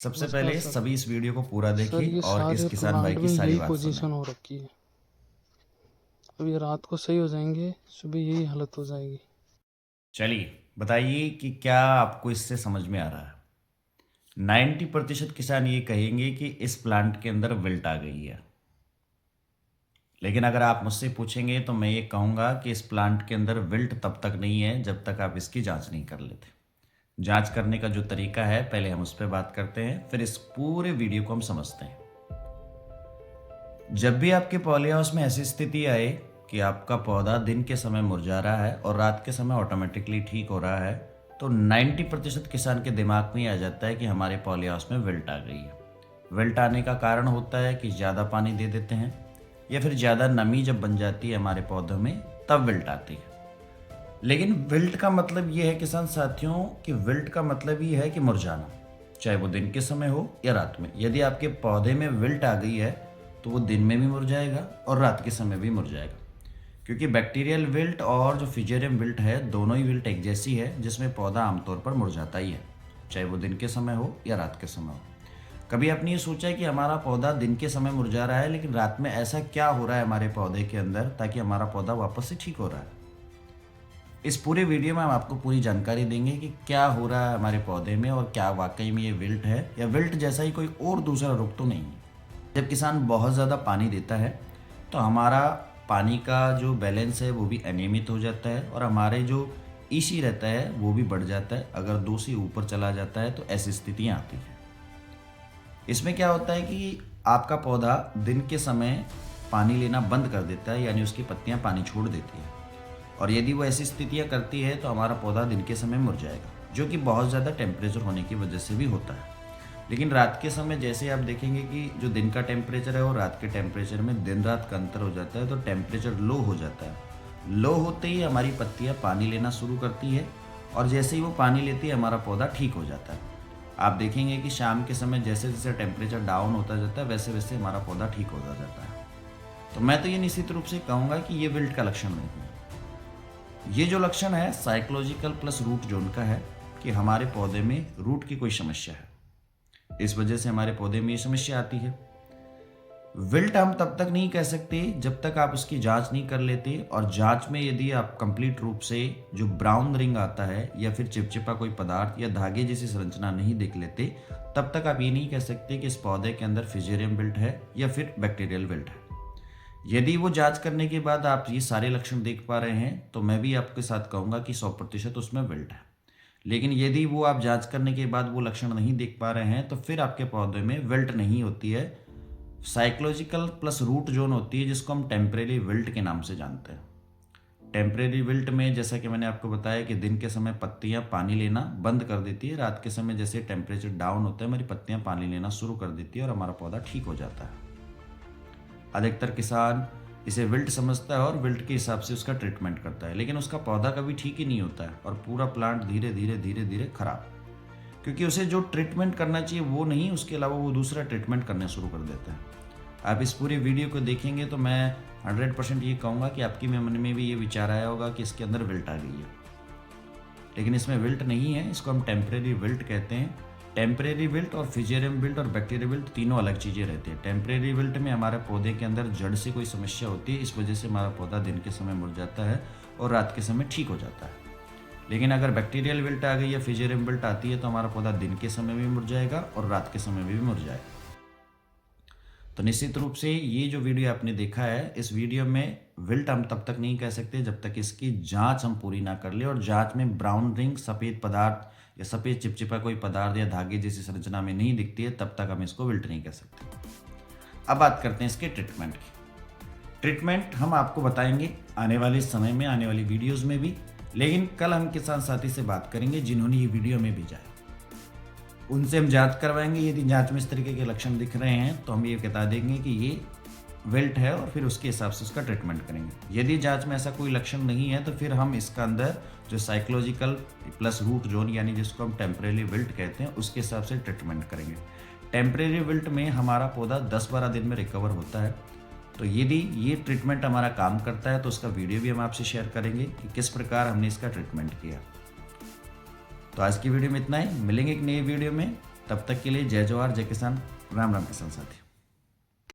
सबसे नमस्कार पहले सर। सभी इस वीडियो को पूरा सर देखिए ये और इस सारे किसान भाई प्लांट की में सारी यही बात सुनें। पोजीशन हो रखी है। अब ये रात को सही हो जाएंगे, सुबह यही हालत हो जाएगी। चलिए बताइए कि क्या आपको इससे समझ में आ रहा है। 90% किसान ये कहेंगे कि इस प्लांट के अंदर विल्ट आ गई है। लेकिन अगर आप मुझसे पूछेंगे तो मैं ये कहूँगा कि इस प्लांट के अंदर विल्ट तब तक नहीं है जब तक आप इसकी जांच नहीं कर लेते। जांच करने का जो तरीका है पहले हम उस पर बात करते हैं, फिर इस पूरे वीडियो को हम समझते हैं। जब भी आपके पॉली हाउस में ऐसी स्थिति आए कि आपका पौधा दिन के समय मुरझा रहा है और रात के समय ऑटोमेटिकली ठीक हो रहा है, तो 90% किसान के दिमाग में ही आ जाता है कि हमारे पॉली हाउस में विल्ट आ गई है। विल्ट आने का कारण होता है कि ज़्यादा पानी दे देते हैं या फिर ज़्यादा नमी जब बन जाती है हमारे पौधों में, तब विल्ट आती है। लेकिन विल्ट का मतलब ये है किसान साथियों कि विल्ट का मतलब ये है कि मुरझाना, चाहे वो दिन के समय हो या रात में। यदि आपके पौधे में विल्ट आ गई है तो वो दिन में भी मुरझाएगा और रात के समय भी मुरझाएगा, क्योंकि बैक्टीरियल विल्ट और जो फिजेरियम विल्ट है दोनों ही विल्ट एक जैसी है, जिसमें पौधा आमतौर पर मुरझाता ही है, चाहे वो दिन के समय हो या रात के समय हो। कभी आपने ये सोचा है कि हमारा पौधा दिन के समय मुरझा रहा है लेकिन रात में ऐसा क्या हो रहा है हमारे पौधे के अंदर ताकि हमारा पौधा वापस से ठीक हो रहा है? इस पूरे वीडियो में हम आपको पूरी जानकारी देंगे कि क्या हो रहा है हमारे पौधे में और क्या वाकई में ये विल्ट है या विल्ट जैसा ही कोई और दूसरा रोग तो नहीं है। जब किसान बहुत ज़्यादा पानी देता है तो हमारा पानी का जो बैलेंस है वो भी अनियमित हो जाता है और हमारे जो ईसी रहता है वो भी बढ़ जाता है। अगर 2 से ऊपर चला जाता है तो ऐसी स्थितियाँ आती हैं। इसमें क्या होता है कि आपका पौधा दिन के समय पानी लेना बंद कर देता है, यानी उसकी पत्तियाँ पानी छोड़ देती हैं। और यदि वो ऐसी स्थितियाँ करती है तो हमारा पौधा दिन के समय मुड़ जाएगा, जो कि बहुत ज़्यादा टेम्परेचर होने की वजह से भी होता है। लेकिन रात के समय जैसे आप देखेंगे कि जो दिन का टेम्परेचर है और रात के टेम्परेचर में दिन रात का अंतर हो जाता है, तो टेम्परेचर लो हो जाता है। लो होते ही हमारी पत्तियाँ पानी लेना शुरू करती है और जैसे ही वो पानी लेती है हमारा पौधा ठीक हो जाता है। आप देखेंगे कि शाम के समय जैसे जैसे टेम्परेचर डाउन होता जाता है वैसे वैसे हमारा पौधा ठीक होता जाता है। तो मैं तो ये निश्चित रूप से कहूँगा कि ये विल्ट का लक्षण नहीं है। ये जो लक्षण है साइकोलॉजिकल प्लस रूट जोन का है कि हमारे पौधे में रूट की कोई समस्या है, इस वजह से हमारे पौधे में ये समस्या आती है। विल्ट हम तब तक नहीं कह सकते जब तक आप उसकी जांच नहीं कर लेते, और जांच में यदि आप कंप्लीट रूप से जो ब्राउन रिंग आता है या फिर चिपचिपा कोई पदार्थ या धागे जैसी संरचना नहीं देख लेते, तब तक आप ये नहीं कह सकते कि इस पौधे के अंदर फिजेरियम विल्ट है या फिर बैक्टीरियल विल्ट है। यदि वो जांच करने के बाद आप ये सारे लक्षण देख पा रहे हैं तो मैं भी आपके साथ कहूँगा कि 100% उसमें विल्ट है। लेकिन यदि वो आप जांच करने के बाद वो लक्षण नहीं देख पा रहे हैं तो फिर आपके पौधे में विल्ट नहीं होती है, साइकोलॉजिकल प्लस रूट जोन होती है, जिसको हम टेम्परेरी विल्ट के नाम से जानते हैं। टेम्परेरी विल्ट में जैसा कि मैंने आपको बताया कि दिन के समय पत्तियां पानी लेना बंद कर देती है, रात के समय जैसे टेम्परेचर डाउन होता है हमारी पत्तियां पानी लेना शुरू कर देती है और हमारा पौधा ठीक हो जाता है। अधिकतर किसान इसे विल्ट समझता है और विल्ट के हिसाब से उसका ट्रीटमेंट करता है, लेकिन उसका पौधा कभी ठीक ही नहीं होता है और पूरा प्लांट धीरे धीरे धीरे धीरे खराब, क्योंकि उसे जो ट्रीटमेंट करना चाहिए वो नहीं, उसके अलावा वो दूसरा ट्रीटमेंट करने शुरू कर देता है। आप इस पूरी वीडियो को देखेंगे तो मैं 100% ये कहूँगा कि आपकी मन में भी ये विचार आया होगा कि इसके अंदर विल्ट आ गई है, लेकिन इसमें विल्ट नहीं है। इसको हम टेम्परेरी विल्ट कहते हैं। टेम्परेरी विल्ट और फिजेरियम विल्ट और बैक्टीरियल विल्ट तीनों अलग चीज़ें रहती है। टेम्परेरी विल्ट में हमारे पौधे के अंदर जड़ से कोई समस्या होती है, इस वजह से हमारा पौधा दिन के समय मुरझाता है और रात के समय ठीक हो जाता है। लेकिन अगर बैक्टीरियल विल्ट आ गई या फिजेरियम विल्ट आती है तो हमारा पौधा दिन के समय भी मुरझाएगा और रात के समय में भी मुरझाएगा। तो निश्चित रूप से ये जो वीडियो आपने देखा है, इस वीडियो में विल्ट हम तब तक नहीं कह सकते जब तक इसकी जांच हम पूरी ना कर ले, और जांच में ब्राउन रिंग सफ़ेद पदार्थ या सफ़ेद चिपचिपा कोई पदार्थ या धागे जैसी संरचना में नहीं दिखती है, तब तक हम इसको विल्ट नहीं कह सकते। अब बात करते हैं इसके ट्रीटमेंट की। ट्रीटमेंट हम आपको बताएंगे आने वाले समय में, आने वाली वीडियोज़ में भी, लेकिन कल हम किसान साथी से बात करेंगे जिन्होंने ये वीडियो में भेजा है, उनसे हम जांच करवाएंगे। यदि जांच में इस तरीके के लक्षण दिख रहे हैं तो हम ये बता देंगे कि ये विल्ट है और फिर उसके हिसाब से उसका ट्रीटमेंट करेंगे। यदि जांच में ऐसा कोई लक्षण नहीं है तो फिर हम इसका अंदर जो साइकोलॉजिकल प्लस रूट जोन यानी जिसको हम टेम्परेरी विल्ट कहते हैं उसके हिसाब से ट्रीटमेंट करेंगे। टेम्परेरी विल्ट में हमारा पौधा 10-12 दिन में रिकवर होता है। तो यदि ये ट्रीटमेंट हमारा काम करता है तो उसका वीडियो भी हम आपसे शेयर करेंगे कि किस प्रकार हमने इसका ट्रीटमेंट किया। तो आज की वीडियो में इतना ही, मिलेंगे एक नई वीडियो में। तब तक के लिए जय जवाहर जय किसान, राम राम किसान साथी।